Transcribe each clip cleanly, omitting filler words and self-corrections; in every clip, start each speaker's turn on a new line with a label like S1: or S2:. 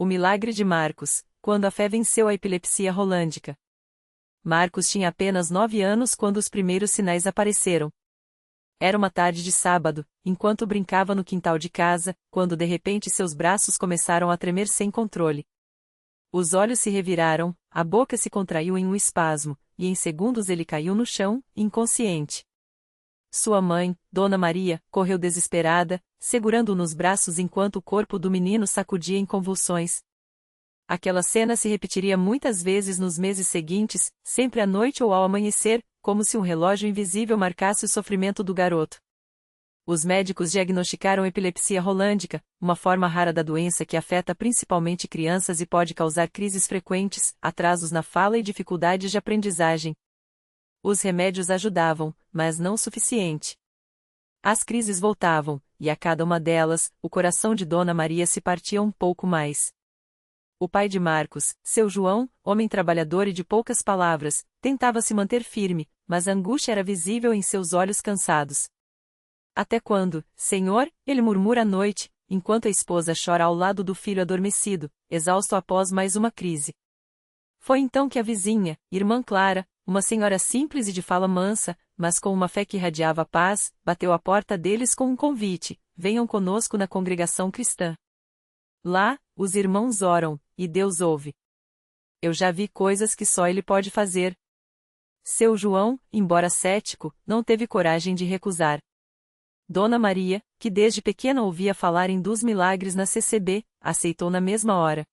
S1: O milagre de Marcos, quando a fé venceu a epilepsia rolândica. Marcos tinha apenas 9 anos quando os primeiros sinais apareceram. Era uma tarde de sábado, enquanto brincava no quintal de casa, quando de repente seus braços começaram a tremer sem controle. Os olhos se reviraram, a boca se contraiu em um espasmo, e em segundos ele caiu no chão, inconsciente. Sua mãe, Dona Maria, correu desesperada, segurando-o nos braços enquanto o corpo do menino sacudia em convulsões. Aquela cena se repetiria muitas vezes nos meses seguintes, sempre à noite ou ao amanhecer, como se um relógio invisível marcasse o sofrimento do garoto. Os médicos diagnosticaram epilepsia rolândica, uma forma rara da doença que afeta principalmente crianças e pode causar crises frequentes, atrasos na fala e dificuldades de aprendizagem. Os remédios ajudavam, mas não o suficiente. As crises voltavam, e a cada uma delas, o coração de Dona Maria se partia um pouco mais. O pai de Marcos, seu João, homem trabalhador e de poucas palavras, tentava se manter firme, mas a angústia era visível em seus olhos cansados. Até quando, Senhor? Ele murmura à noite, enquanto a esposa chora ao lado do filho adormecido, exausto após mais uma crise. Foi então que a vizinha, irmã Clara, uma senhora simples e de fala mansa, mas com uma fé que irradiava paz, bateu à porta deles com um convite: venham conosco na congregação cristã. Lá, os irmãos oram, e Deus ouve. Eu já vi coisas que só Ele pode fazer. Seu João, embora cético, não teve coragem de recusar. Dona Maria, que desde pequena ouvia falarem dos milagres na CCB, aceitou na mesma hora.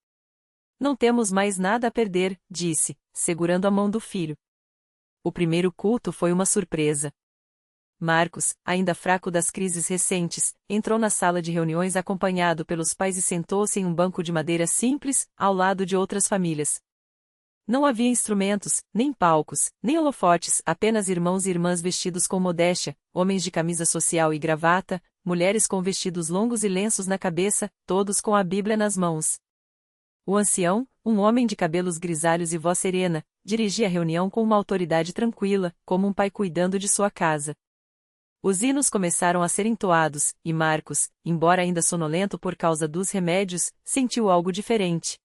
S1: Não temos mais nada a perder, disse, segurando a mão do filho. O primeiro culto foi uma surpresa. Marcos, ainda fraco das crises recentes, entrou na sala de reuniões acompanhado pelos pais e sentou-se em um banco de madeira simples, ao lado de outras famílias. Não havia instrumentos, nem palcos, nem holofotes, apenas irmãos e irmãs vestidos com modéstia, homens de camisa social e gravata, mulheres com vestidos longos e lenços na cabeça, todos com a Bíblia nas mãos. O ancião, um homem de cabelos grisalhos e voz serena, dirigia a reunião com uma autoridade tranquila, como um pai cuidando de sua casa. Os hinos começaram a ser entoados, e Marcos, embora ainda sonolento por causa dos remédios, sentiu algo diferente.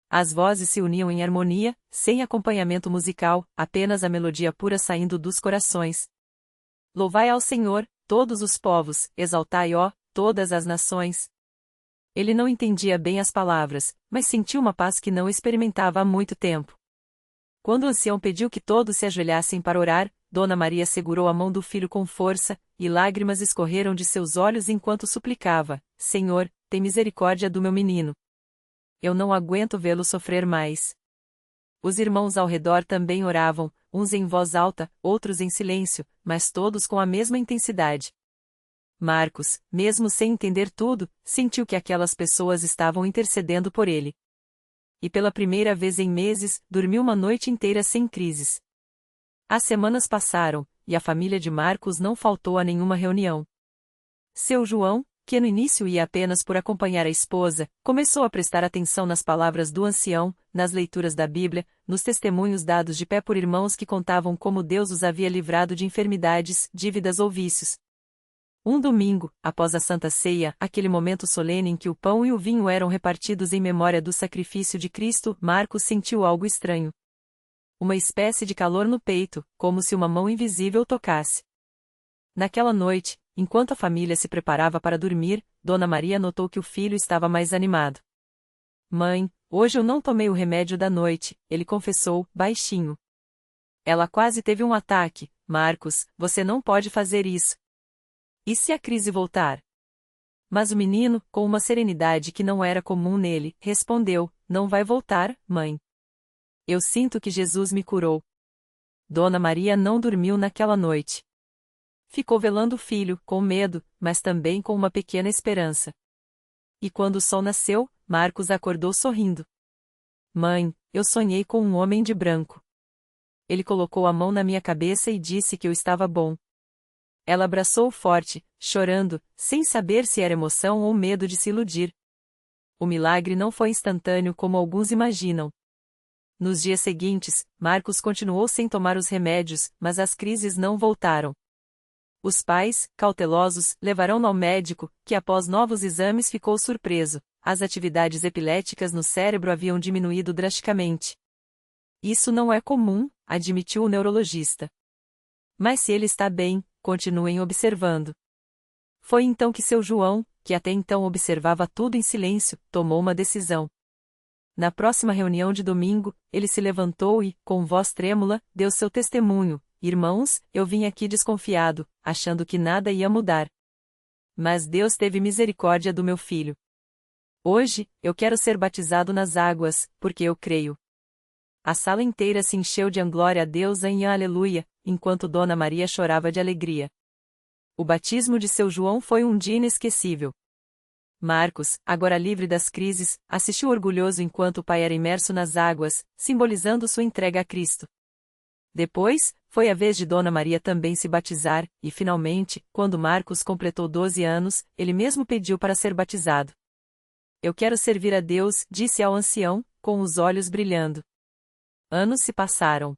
S1: As vozes se uniam em harmonia, sem acompanhamento musical, apenas a melodia pura saindo dos corações. Louvai ao Senhor, todos os povos, exaltai, ó, todas as nações. Ele não entendia bem as palavras, mas sentiu uma paz que não experimentava há muito tempo. Quando o ancião pediu que todos se ajoelhassem para orar, Dona Maria segurou a mão do filho com força, e lágrimas escorreram de seus olhos enquanto suplicava: Senhor, tem misericórdia do meu menino. Eu não aguento vê-lo sofrer mais. Os irmãos ao redor também oravam, uns em voz alta, outros em silêncio, mas todos com a mesma intensidade. Marcos, mesmo sem entender tudo, sentiu que aquelas pessoas estavam intercedendo por ele. E pela primeira vez em meses, dormiu uma noite inteira sem crises. As semanas passaram, e a família de Marcos não faltou a nenhuma reunião. Seu João, que no início ia apenas por acompanhar a esposa, começou a prestar atenção nas palavras do ancião, nas leituras da Bíblia, nos testemunhos dados de pé por irmãos que contavam como Deus os havia livrado de enfermidades, dívidas ou vícios. Um domingo, após a Santa Ceia, aquele momento solene em que o pão e o vinho eram repartidos em memória do sacrifício de Cristo, Marcos sentiu algo estranho. Uma espécie de calor no peito, como se uma mão invisível tocasse. Naquela noite, enquanto a família se preparava para dormir, Dona Maria notou que o filho estava mais animado. Mãe, hoje eu não tomei o remédio da noite, ele confessou, baixinho. Ela quase teve um ataque. Marcos, você não pode fazer isso. E se a crise voltar? Mas o menino, com uma serenidade que não era comum nele, respondeu: não vai voltar, mãe. Eu sinto que Jesus me curou. Dona Maria não dormiu naquela noite. Ficou velando o filho, com medo, mas também com uma pequena esperança. E quando o sol nasceu, Marcos acordou sorrindo. Mãe, eu sonhei com um homem de branco. Ele colocou a mão na minha cabeça e disse que eu estava bom. Ela abraçou-o forte, chorando, sem saber se era emoção ou medo de se iludir. O milagre não foi instantâneo como alguns imaginam. Nos dias seguintes, Marcos continuou sem tomar os remédios, mas as crises não voltaram. Os pais, cautelosos, levaram-no ao médico, que após novos exames ficou surpreso. as atividades epiléticas no cérebro haviam diminuído drasticamente. Isso não é comum, admitiu o neurologista. Mas se ele está bem, continuem observando. Foi então que seu João, que até então observava tudo em silêncio, tomou uma decisão. Na próxima reunião de domingo, ele se levantou e, com voz trêmula, deu seu testemunho: Irmãos, eu vim aqui desconfiado, achando que nada ia mudar. Mas Deus teve misericórdia do meu filho. Hoje, eu quero ser batizado nas águas, porque eu creio. A sala inteira se encheu de glória a Deus em aleluia, enquanto Dona Maria chorava de alegria. O batismo de seu João foi um dia inesquecível. Marcos, agora livre das crises, assistiu orgulhoso enquanto o pai era imerso nas águas, simbolizando sua entrega a Cristo. Depois, foi a vez de Dona Maria também se batizar, e finalmente, quando Marcos completou 12 anos, ele mesmo pediu para ser batizado. Eu quero servir a Deus, disse ao ancião, com os olhos brilhando. Anos se passaram.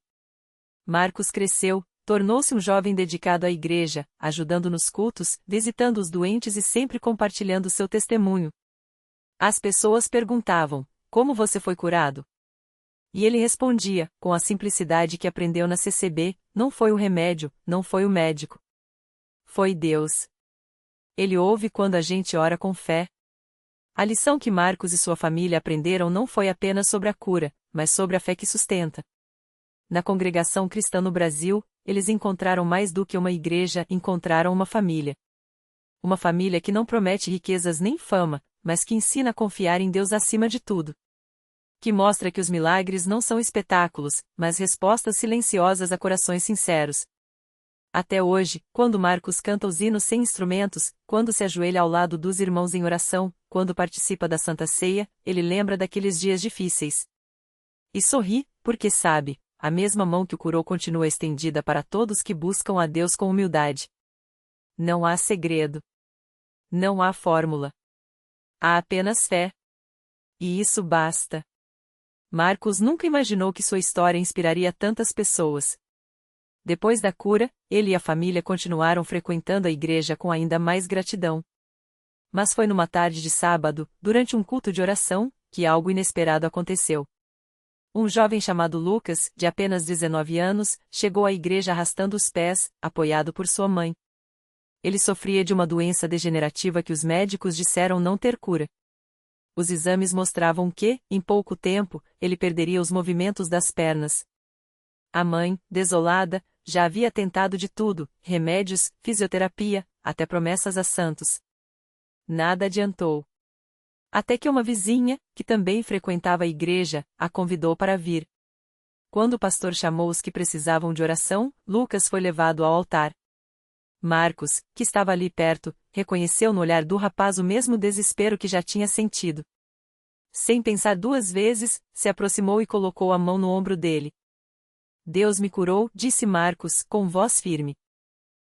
S1: Marcos cresceu, tornou-se um jovem dedicado à igreja, ajudando nos cultos, visitando os doentes e sempre compartilhando seu testemunho. As pessoas perguntavam: como você foi curado? E ele respondia, com a simplicidade que aprendeu na CCB: não foi o remédio, não foi o médico. Foi Deus. Ele ouve quando a gente ora com fé. A lição que Marcos e sua família aprenderam não foi apenas sobre a cura, mas sobre a fé que sustenta. Na congregação cristã no Brasil, eles encontraram mais do que uma igreja, encontraram uma família. Uma família que não promete riquezas nem fama, mas que ensina a confiar em Deus acima de tudo. Que mostra que os milagres não são espetáculos, mas respostas silenciosas a corações sinceros. Até hoje, quando Marcos canta os hinos sem instrumentos, quando se ajoelha ao lado dos irmãos em oração, quando participa da Santa Ceia, ele lembra daqueles dias difíceis. E sorri, porque sabe, a mesma mão que o curou continua estendida para todos que buscam a Deus com humildade. Não há segredo. Não há fórmula. Há apenas fé. E isso basta. Marcos nunca imaginou que sua história inspiraria tantas pessoas. Depois da cura, ele e a família continuaram frequentando a igreja com ainda mais gratidão. Mas foi numa tarde de sábado, durante um culto de oração, que algo inesperado aconteceu. Um jovem chamado Lucas, de apenas 19 anos, chegou à igreja arrastando os pés, apoiado por sua mãe. Ele sofria de uma doença degenerativa que os médicos disseram não ter cura. Os exames mostravam que, em pouco tempo, ele perderia os movimentos das pernas. A mãe, desolada, já havia tentado de tudo: remédios, fisioterapia, até promessas a santos. Nada adiantou. Até que uma vizinha, que também frequentava a igreja, a convidou para vir. Quando o pastor chamou os que precisavam de oração, Lucas foi levado ao altar. Marcos, que estava ali perto, reconheceu no olhar do rapaz o mesmo desespero que já tinha sentido. Sem pensar duas vezes, se aproximou e colocou a mão no ombro dele. Deus me curou, disse Marcos, com voz firme.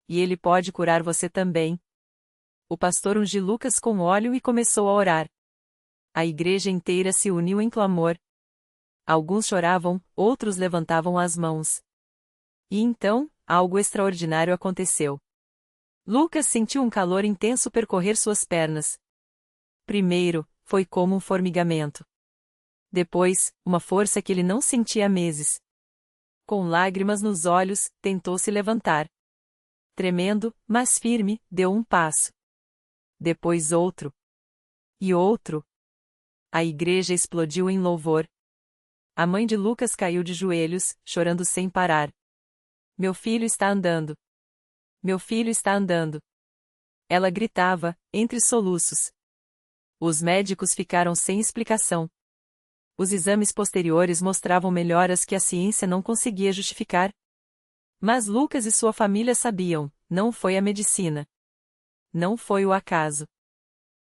S1: E ele pode curar você também. O pastor ungiu Lucas com óleo e começou a orar. A igreja inteira se uniu em clamor. Alguns choravam, outros levantavam as mãos. E então, algo extraordinário aconteceu. Lucas sentiu um calor intenso percorrer suas pernas. Primeiro, foi como um formigamento. Depois, uma força que ele não sentia há meses. Com lágrimas nos olhos, tentou se levantar. Tremendo, mas firme, deu um passo. Depois outro. E outro. A igreja explodiu em louvor. A mãe de Lucas caiu de joelhos, chorando sem parar. Meu filho está andando. Meu filho está andando. Ela gritava, entre soluços. Os médicos ficaram sem explicação. Os exames posteriores mostravam melhoras que a ciência não conseguia justificar. Mas Lucas e sua família sabiam: não foi a medicina. Não foi o acaso.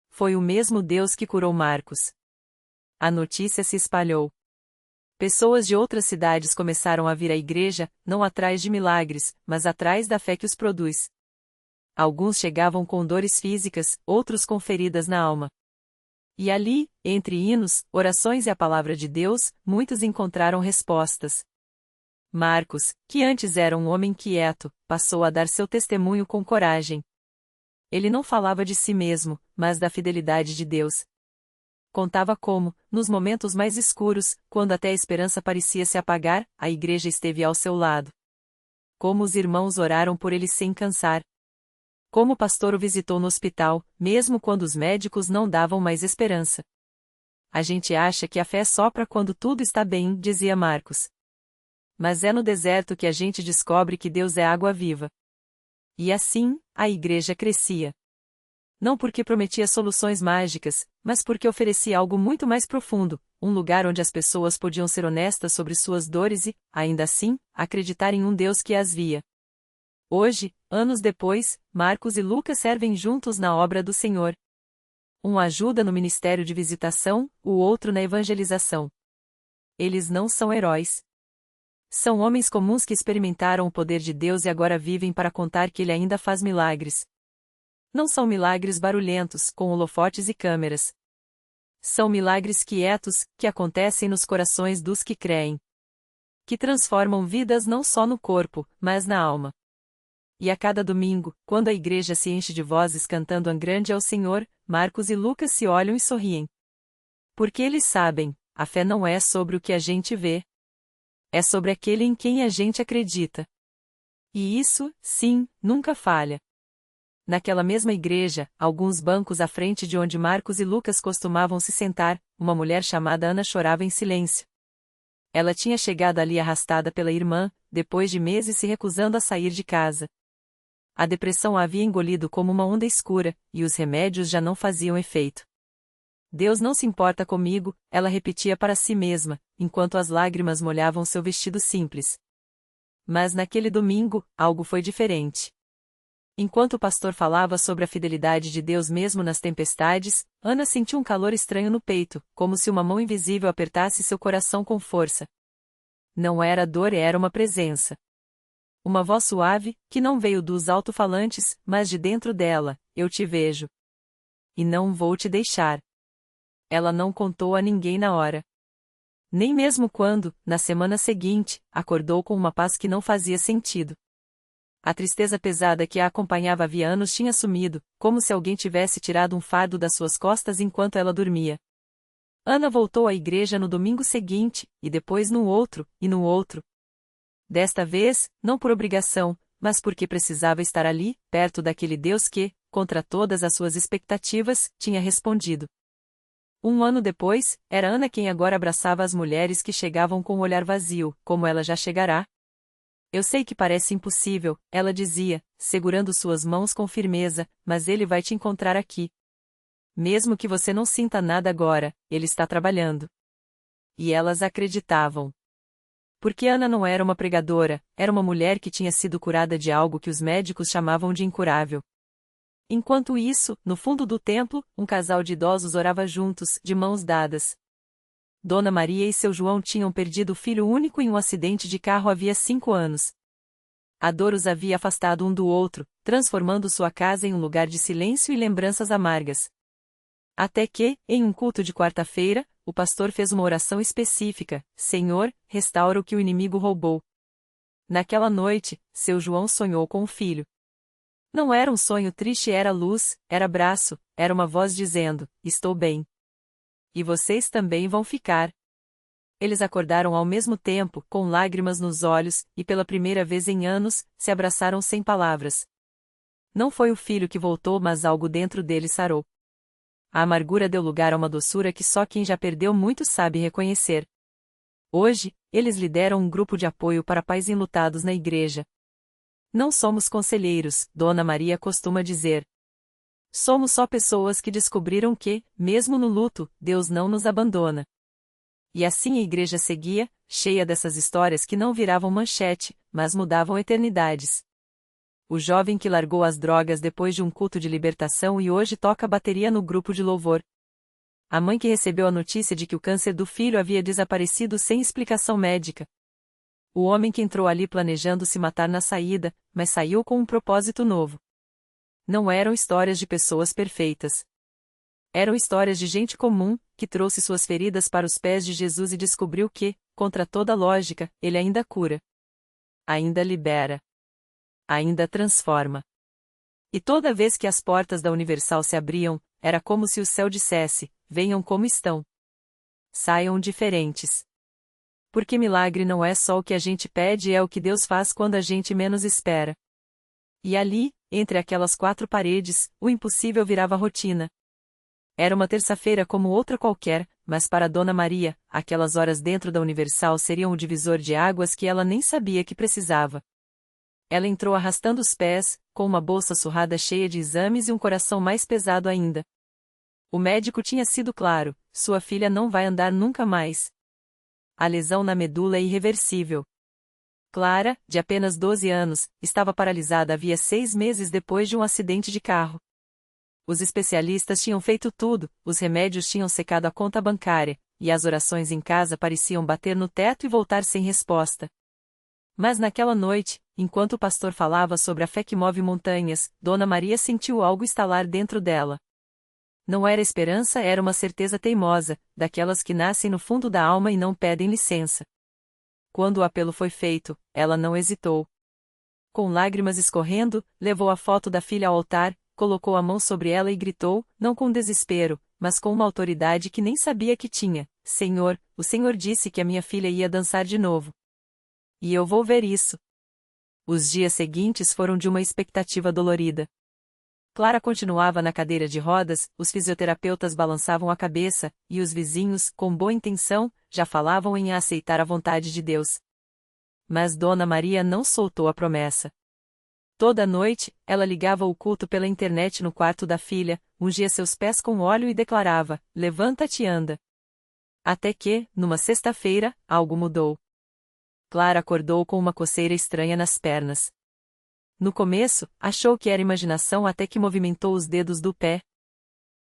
S1: Foi o mesmo Deus que curou Marcos. A notícia se espalhou. Pessoas de outras cidades começaram a vir à igreja, não atrás de milagres, mas atrás da fé que os produz. Alguns chegavam com dores físicas, outros com feridas na alma. E ali, entre hinos, orações e a palavra de Deus, muitos encontraram respostas. Marcos, que antes era um homem quieto, passou a dar seu testemunho com coragem. Ele não falava de si mesmo, mas da fidelidade de Deus. contava como, nos momentos mais escuros, quando até a esperança parecia se apagar, a igreja esteve ao seu lado. Como os irmãos oraram por ele sem cansar. Como o pastor o visitou no hospital, mesmo quando os médicos não davam mais esperança. A gente acha que a fé sopra quando tudo está bem, dizia Marcos. Mas é no deserto que a gente descobre que Deus é água viva. E assim, a igreja crescia. Não porque prometia soluções mágicas, mas porque oferecia algo muito mais profundo, um lugar onde as pessoas podiam ser honestas sobre suas dores e, ainda assim, acreditar em um Deus que as via. Hoje, anos depois, Marcos e Lucas servem juntos na obra do Senhor. Um ajuda no ministério de visitação, o outro na evangelização. Eles não são heróis. São homens comuns que experimentaram o poder de Deus e agora vivem para contar que Ele ainda faz milagres. Não são milagres barulhentos, com holofotes e câmeras. São milagres quietos, que acontecem nos corações dos que creem. Que transformam vidas não só no corpo, mas na alma. E a cada domingo, quando a igreja se enche de vozes cantando "An grande é o Senhor", Marcos e Lucas se olham e sorriem. Porque eles sabem, a fé não é sobre o que a gente vê. É sobre aquele em quem a gente acredita. E isso, sim, nunca falha. Naquela mesma igreja, alguns bancos à frente de onde Marcos e Lucas costumavam se sentar, uma mulher chamada Ana chorava em silêncio. Ela tinha chegado ali arrastada pela irmã, depois de meses se recusando a sair de casa. A depressão a havia engolido como uma onda escura, e os remédios já não faziam efeito. Deus não se importa comigo, ela repetia para si mesma, enquanto as lágrimas molhavam seu vestido simples. Mas naquele domingo, algo foi diferente. Enquanto o pastor falava sobre a fidelidade de Deus mesmo nas tempestades, Ana sentiu um calor estranho no peito, como se uma mão invisível apertasse seu coração com força. Não era dor, era uma presença. Uma voz suave, que não veio dos alto-falantes, mas de dentro dela: "Eu te vejo. E não vou te deixar." Ela não contou a ninguém na hora. Nem mesmo quando, na semana seguinte, acordou com uma paz que não fazia sentido. A tristeza pesada que a acompanhava havia anos tinha sumido, como se alguém tivesse tirado um fardo das suas costas enquanto ela dormia. Ana voltou à igreja no domingo seguinte, e depois no outro, e no outro. Desta vez, não por obrigação, mas porque precisava estar ali, perto daquele Deus que, contra todas as suas expectativas, tinha respondido. Um ano depois, era Ana quem agora abraçava as mulheres que chegavam com o olhar vazio, como ela já chegará. "Eu sei que parece impossível", ela dizia, segurando suas mãos com firmeza, "mas ele vai te encontrar aqui. Mesmo que você não sinta nada agora, ele está trabalhando." E elas acreditavam. Porque Ana não era uma pregadora, era uma mulher que tinha sido curada de algo que os médicos chamavam de incurável. Enquanto isso, no fundo do templo, um casal de idosos orava juntos, de mãos dadas. Dona Maria e seu João tinham perdido o filho único em um acidente de carro havia 5 anos. A dor os havia afastado um do outro, transformando sua casa em um lugar de silêncio e lembranças amargas. Até que, em um culto de quarta-feira, o pastor fez uma oração específica: "Senhor, restaura o que o inimigo roubou." Naquela noite, seu João sonhou com o filho. Não era um sonho triste, era luz, era abraço, era uma voz dizendo: "Estou bem. E vocês também vão ficar." Eles acordaram ao mesmo tempo, com lágrimas nos olhos, e pela primeira vez em anos, se abraçaram sem palavras. Não foi o filho que voltou, mas algo dentro dele sarou. A amargura deu lugar a uma doçura que só quem já perdeu muito sabe reconhecer. Hoje, eles lideram um grupo de apoio para pais enlutados na igreja. "Não somos conselheiros", Dona Maria costuma dizer. "Somos só pessoas que descobriram que, mesmo no luto, Deus não nos abandona." E assim a igreja seguia, cheia dessas histórias que não viravam manchete, mas mudavam eternidades. O jovem que largou as drogas depois de um culto de libertação e hoje toca bateria no grupo de louvor. A mãe que recebeu a notícia de que o câncer do filho havia desaparecido sem explicação médica. O homem que entrou ali planejando se matar na saída, mas saiu com um propósito novo. Não eram histórias de pessoas perfeitas. Eram histórias de gente comum, que trouxe suas feridas para os pés de Jesus e descobriu que, contra toda lógica, ele ainda cura. Ainda libera. Ainda transforma. E toda vez que as portas da Universal se abriam, era como se o céu dissesse: venham como estão. Saiam diferentes. Porque milagre não é só o que a gente pede, é o que Deus faz quando a gente menos espera. E ali, entre aquelas quatro paredes, o impossível virava rotina. Era uma terça-feira como outra qualquer, mas para Dona Maria, aquelas horas dentro da Universal seriam o divisor de águas que ela nem sabia que precisava. Ela entrou arrastando os pés, com uma bolsa surrada cheia de exames e um coração mais pesado ainda. O médico tinha sido claro: sua filha não vai andar nunca mais. A lesão na medula é irreversível. Clara, de apenas 12 anos, estava paralisada havia 6 meses depois de um acidente de carro. Os especialistas tinham feito tudo, os remédios tinham secado a conta bancária, e as orações em casa pareciam bater no teto e voltar sem resposta. Mas naquela noite, enquanto o pastor falava sobre a fé que move montanhas, Dona Maria sentiu algo estalar dentro dela. Não era esperança, era uma certeza teimosa, daquelas que nascem no fundo da alma e não pedem licença. Quando o apelo foi feito, ela não hesitou. Com lágrimas escorrendo, levou a foto da filha ao altar, colocou a mão sobre ela e gritou, não com desespero, mas com uma autoridade que nem sabia que tinha: Senhor, o Senhor disse que a minha filha ia dançar de novo. E eu vou ver isso. Os dias seguintes foram de uma expectativa dolorida. Clara continuava na cadeira de rodas, os fisioterapeutas balançavam a cabeça, e os vizinhos, com boa intenção, já falavam em aceitar a vontade de Deus. Mas Dona Maria não soltou a promessa. Toda noite, ela ligava o culto pela internet no quarto da filha, ungia seus pés com óleo e declarava: levanta-te e anda. Até que, numa sexta-feira, algo mudou. Clara acordou com uma coceira estranha nas pernas. No começo, achou que era imaginação até que movimentou os dedos do pé.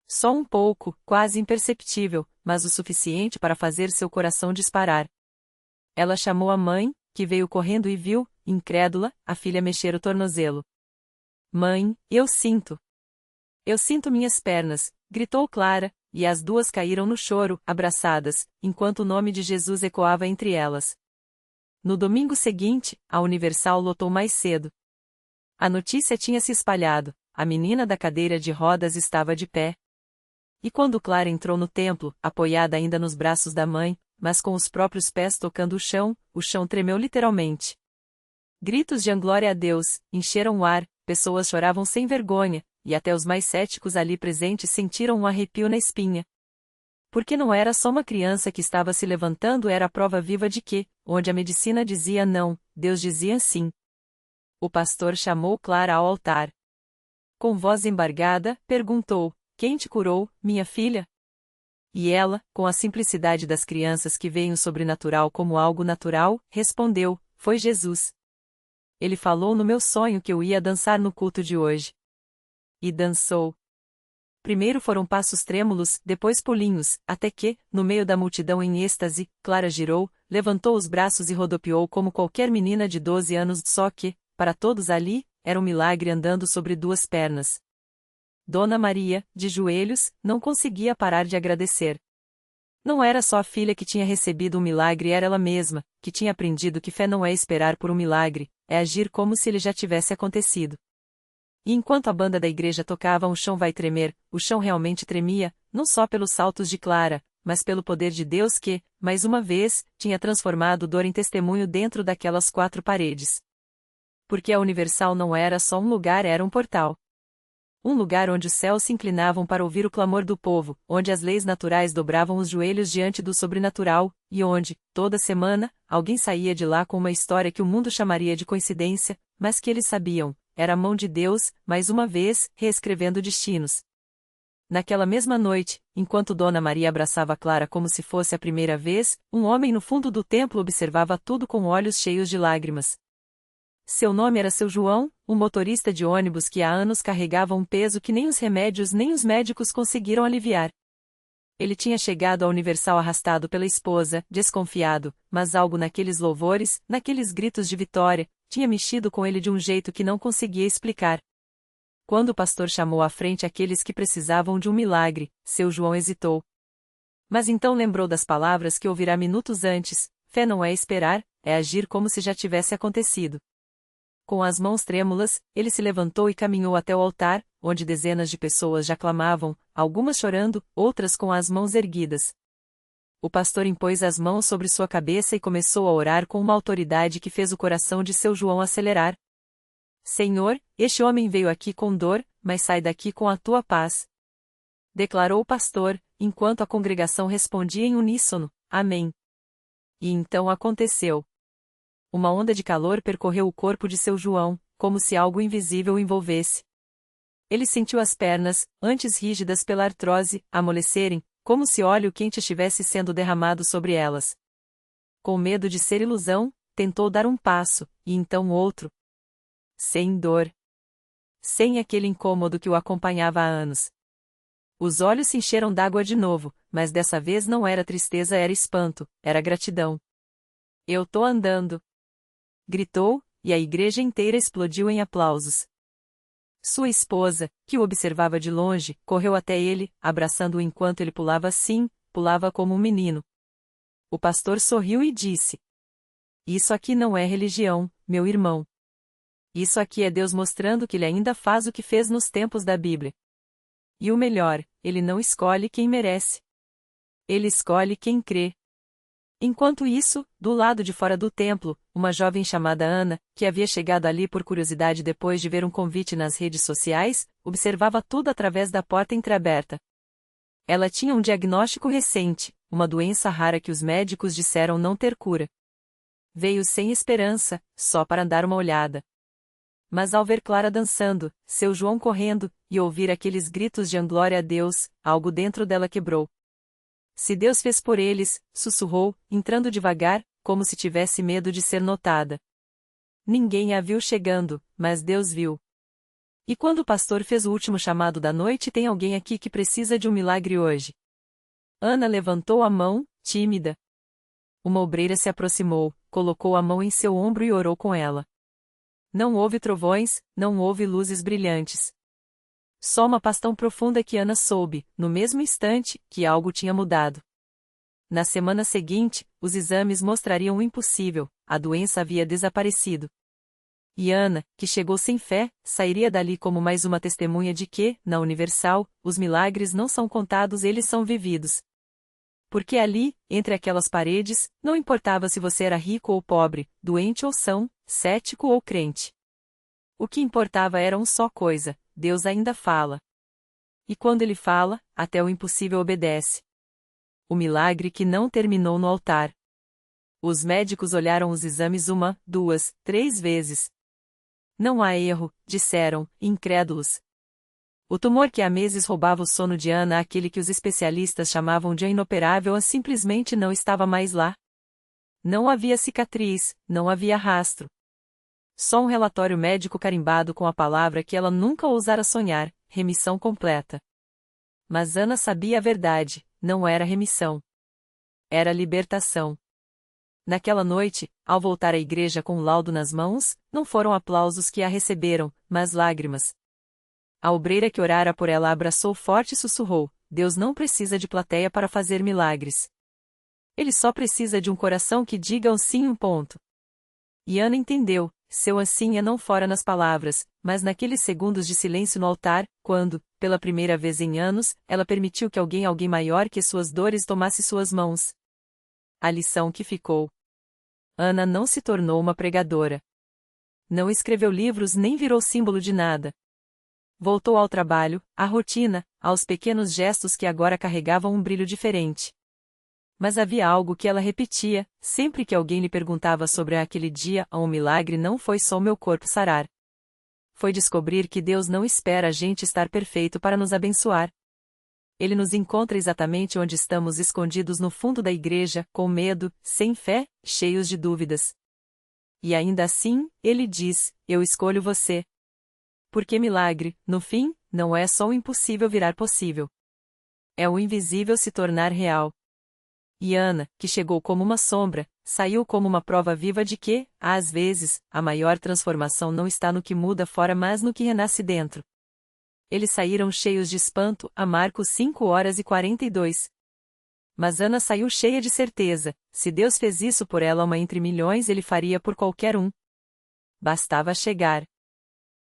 S1: Só um pouco, quase imperceptível, mas o suficiente para fazer seu coração disparar. Ela chamou a mãe, que veio correndo e viu, incrédula, a filha mexer o tornozelo. Mãe, eu sinto. Eu sinto minhas pernas, gritou Clara, e as duas caíram no choro, abraçadas, enquanto o nome de Jesus ecoava entre elas. No domingo seguinte, a Universal lotou mais cedo. A notícia tinha se espalhado: a menina da cadeira de rodas estava de pé. E quando Clara entrou no templo, apoiada ainda nos braços da mãe, mas com os próprios pés tocando o chão tremeu literalmente. Gritos de glória a Deus encheram o ar, pessoas choravam sem vergonha, e até os mais céticos ali presentes sentiram um arrepio na espinha. Porque não era só uma criança que estava se levantando, era a prova viva de que, onde a medicina dizia não, Deus dizia sim. O pastor chamou Clara ao altar. Com voz embargada, perguntou: quem te curou, minha filha? E ela, com a simplicidade das crianças que veem o sobrenatural como algo natural, respondeu: foi Jesus. Ele falou no meu sonho que eu ia dançar no culto de hoje. E dançou. Primeiro foram passos trêmulos, depois pulinhos, até que, no meio da multidão em êxtase, Clara girou, levantou os braços e rodopiou como qualquer menina de 12 anos, só que, para todos ali, era um milagre andando sobre duas pernas. Dona Maria, de joelhos, não conseguia parar de agradecer. Não era só a filha que tinha recebido um milagre, era ela mesma, que tinha aprendido que fé não é esperar por um milagre, é agir como se ele já tivesse acontecido. E enquanto a banda da igreja tocava O Chão Vai Tremer, o chão realmente tremia, não só pelos saltos de Clara, mas pelo poder de Deus que, mais uma vez, tinha transformado dor em testemunho dentro daquelas quatro paredes. Porque a Universal não era só um lugar, era um portal. Um lugar onde os céus se inclinavam para ouvir o clamor do povo, onde as leis naturais dobravam os joelhos diante do sobrenatural, e onde, toda semana, alguém saía de lá com uma história que o mundo chamaria de coincidência, mas que eles sabiam, era a mão de Deus, mais uma vez, reescrevendo destinos. Naquela mesma noite, enquanto Dona Maria abraçava Clara como se fosse a primeira vez, um homem no fundo do templo observava tudo com olhos cheios de lágrimas. Seu nome era seu João, um motorista de ônibus que há anos carregava um peso que nem os remédios nem os médicos conseguiram aliviar. Ele tinha chegado à Universal arrastado pela esposa, desconfiado, mas algo naqueles louvores, naqueles gritos de vitória, tinha mexido com ele de um jeito que não conseguia explicar. Quando o pastor chamou à frente aqueles que precisavam de um milagre, seu João hesitou. Mas então lembrou das palavras que ouvirá minutos antes: fé não é esperar, é agir como se já tivesse acontecido. Com as mãos trêmulas, ele se levantou e caminhou até o altar, onde dezenas de pessoas já clamavam, algumas chorando, outras com as mãos erguidas. O pastor impôs as mãos sobre sua cabeça e começou a orar com uma autoridade que fez o coração de seu João acelerar. Senhor, este homem veio aqui com dor, mas sai daqui com a tua paz. Declarou o pastor, enquanto a congregação respondia em uníssono, Amém. E então aconteceu. Uma onda de calor percorreu o corpo de seu João, como se algo invisível o envolvesse. Ele sentiu as pernas, antes rígidas pela artrose, amolecerem, como se óleo quente estivesse sendo derramado sobre elas. Com medo de ser ilusão, tentou dar um passo, e então outro. Sem dor. Sem aquele incômodo que o acompanhava há anos. Os olhos se encheram d'água de novo, mas dessa vez não era tristeza, era espanto, era gratidão. Eu tô andando! Gritou, e a igreja inteira explodiu em aplausos. Sua esposa, que o observava de longe, correu até ele, abraçando-o enquanto ele pulava assim, pulava como um menino. O pastor sorriu e disse: Isso aqui não é religião, meu irmão. Isso aqui é Deus mostrando que ele ainda faz o que fez nos tempos da Bíblia. E o melhor, ele não escolhe quem merece. Ele escolhe quem crê. Enquanto isso, do lado de fora do templo, uma jovem chamada Ana, que havia chegado ali por curiosidade depois de ver um convite nas redes sociais, observava tudo através da porta entreaberta. Ela tinha um diagnóstico recente, uma doença rara que os médicos disseram não ter cura. Veio sem esperança, só para dar uma olhada. Mas ao ver Clara dançando, seu João correndo, e ouvir aqueles gritos de glória a Deus, algo dentro dela quebrou. Se Deus fez por eles, sussurrou, entrando devagar, como se tivesse medo de ser notada. Ninguém a viu chegando, mas Deus viu. E quando o pastor fez o último chamado da noite, tem alguém aqui que precisa de um milagre hoje. Ana levantou a mão, tímida. Uma obreira se aproximou, colocou a mão em seu ombro e orou com ela. Não houve trovões, não houve luzes brilhantes. Só uma paz tão profunda que Ana soube, no mesmo instante, que algo tinha mudado. Na semana seguinte, os exames mostrariam o impossível, a doença havia desaparecido. E Ana, que chegou sem fé, sairia dali como mais uma testemunha de que, na Universal, os milagres não são contados, eles são vividos. Porque ali, entre aquelas paredes, não importava se você era rico ou pobre, doente ou são, cético ou crente. O que importava era uma só coisa: Deus ainda fala. E quando ele fala, até o impossível obedece. O milagre que não terminou no altar. Os médicos olharam os exames 1, 2, 3 vezes. Não há erro, disseram, incrédulos. O tumor que há meses roubava o sono de Ana, aquele que os especialistas chamavam de inoperável, simplesmente não estava mais lá. Não havia cicatriz, não havia rastro. Só um relatório médico carimbado com a palavra que ela nunca ousara sonhar: remissão completa. Mas Ana sabia a verdade: não era remissão. Era libertação. Naquela noite, ao voltar à igreja com o laudo nas mãos, não foram aplausos que a receberam, mas lágrimas. A obreira que orara por ela a abraçou forte e sussurrou: Deus não precisa de plateia para fazer milagres. Ele só precisa de um coração que diga um sim, um ponto. E Ana entendeu. Seu assim é não fora nas palavras, mas naqueles segundos de silêncio no altar, quando, pela primeira vez em anos, ela permitiu que alguém maior que suas dores tomasse suas mãos. A lição que ficou. Ana não se tornou uma pregadora. Não escreveu livros nem virou símbolo de nada. Voltou ao trabalho, à rotina, aos pequenos gestos que agora carregavam um brilho diferente. Mas havia algo que ela repetia, sempre que alguém lhe perguntava sobre aquele dia: um milagre não foi só o meu corpo sarar. Foi descobrir que Deus não espera a gente estar perfeito para nos abençoar. Ele nos encontra exatamente onde estamos, escondidos no fundo da igreja, com medo, sem fé, cheios de dúvidas. E ainda assim, ele diz: eu escolho você. Porque milagre, no fim, não é só o impossível virar possível. É o invisível se tornar real. E Ana, que chegou como uma sombra, saiu como uma prova viva de que, às vezes, a maior transformação não está no que muda fora, mas no que renasce dentro. Eles saíram cheios de espanto, a Marcos 5:42. Mas Ana saiu cheia de certeza: se Deus fez isso por ela, uma entre milhões, ele faria por qualquer um. Bastava chegar.